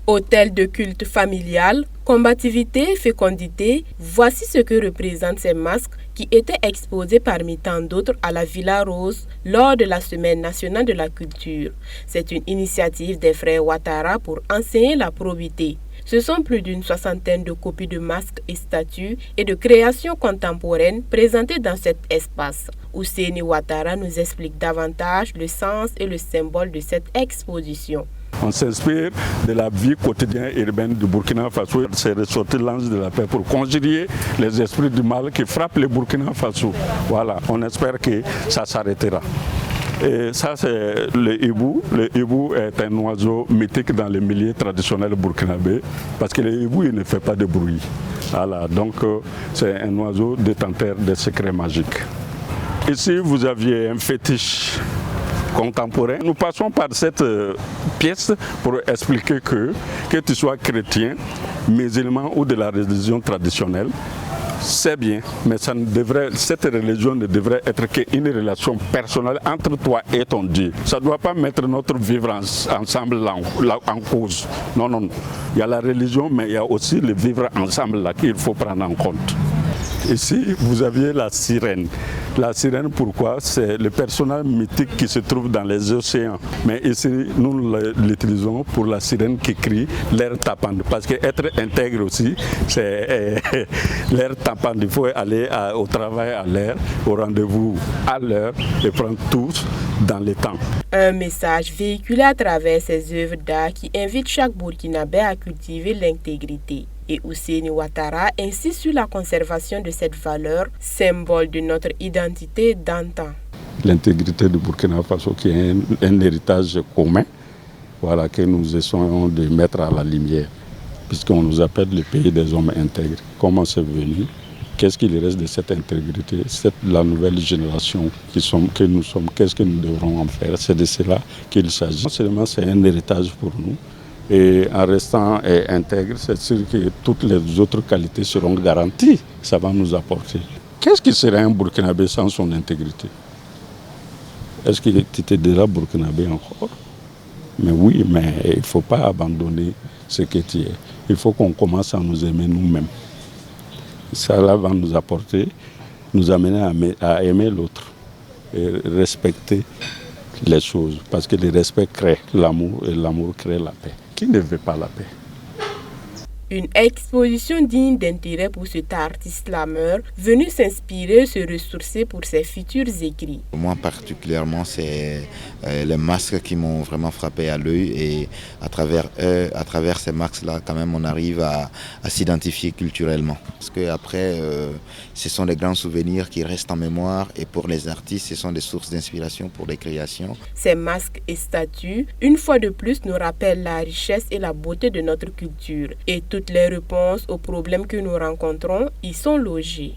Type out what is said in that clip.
Hôtel de culte familial, combativité et fécondité, voici ce que représentent ces masques qui étaient exposés parmi tant d'autres à la Villa Rose lors de la Semaine nationale de la culture. C'est une initiative des frères Ouattara pour enseigner la probité. Ce sont plus d'une soixantaine de copies de masques et statues et de créations contemporaines présentées dans cet espace. Ousseini Ouattara nous explique davantage le sens et le symbole de cette exposition. On s'inspire de la vie quotidienne urbaine du Burkina Faso. C'est ressorti l'ange de la paix pour conjurer les esprits du mal qui frappent le Burkina Faso. Voilà, on espère que ça s'arrêtera. Et ça, c'est le hibou. Le hibou est un oiseau mythique dans les milieux traditionnels burkinabés parce que le hibou, il ne fait pas de bruit. Voilà, donc c'est un oiseau détenteur de secrets magiques. Ici, vous aviez un fétiche contemporain. Nous passons par cette pièce pour expliquer que tu sois chrétien, musulman ou de la religion traditionnelle, c'est bien, mais cette religion ne devrait être qu'une relation personnelle entre toi et ton Dieu. Ça ne doit pas mettre notre vivre ensemble en cause. Non, non, non. Il y a la religion, mais il y a aussi le vivre ensemble là qu'il faut prendre en compte. Ici, vous aviez la sirène. La sirène, pourquoi? C'est le personnage mythique qui se trouve dans les océans. Mais ici, nous l'utilisons pour la sirène qui crie l'air tapant. Parce qu'être intègre aussi, c'est l'air tapant. Il faut aller au travail à l'heure, au rendez-vous à l'heure et prendre tout dans le temps. Un message véhiculé à travers ces œuvres d'art qui invite chaque Burkinabé à cultiver l'intégrité. Et Ousseini Ouattara insiste sur la conservation de cette valeur, symbole de notre identité d'antan. L'intégrité du Burkina Faso qui est un héritage commun, voilà, que nous essayons de mettre à la lumière, puisqu'on nous appelle le pays des hommes intègres. Comment c'est venu? Qu'est-ce qu'il reste de cette intégrité? C'est la nouvelle génération que nous sommes. Qu'est-ce que nous devrons en faire? C'est de cela qu'il s'agit. Non seulement c'est un héritage pour nous, et en restant intègre, c'est sûr que toutes les autres qualités seront garanties. Ça va nous apporter. Qu'est-ce qui serait un Burkinabé sans son intégrité? Est-ce que tu étais déjà Burkinabé encore? Mais oui, mais il ne faut pas abandonner ce que tu es. Il faut qu'on commence à nous aimer nous-mêmes. Ça là va nous apporter, nous amener à aimer l'autre et respecter les choses. Parce que le respect crée l'amour et l'amour crée la paix. Qui ne veut pas la paix? Une exposition digne d'intérêt pour cet artiste slameur, venu s'inspirer, se ressourcer pour ses futurs écrits. Moi particulièrement, c'est les masques qui m'ont vraiment frappé à l'œil et à travers ces masques-là, quand même, on arrive à s'identifier culturellement. Parce qu'après, ce sont des grands souvenirs qui restent en mémoire et pour les artistes, ce sont des sources d'inspiration pour les créations. Ces masques et statues, une fois de plus, nous rappellent la richesse et la beauté de notre culture. Et toutes les réponses aux problèmes que nous rencontrons y sont logées.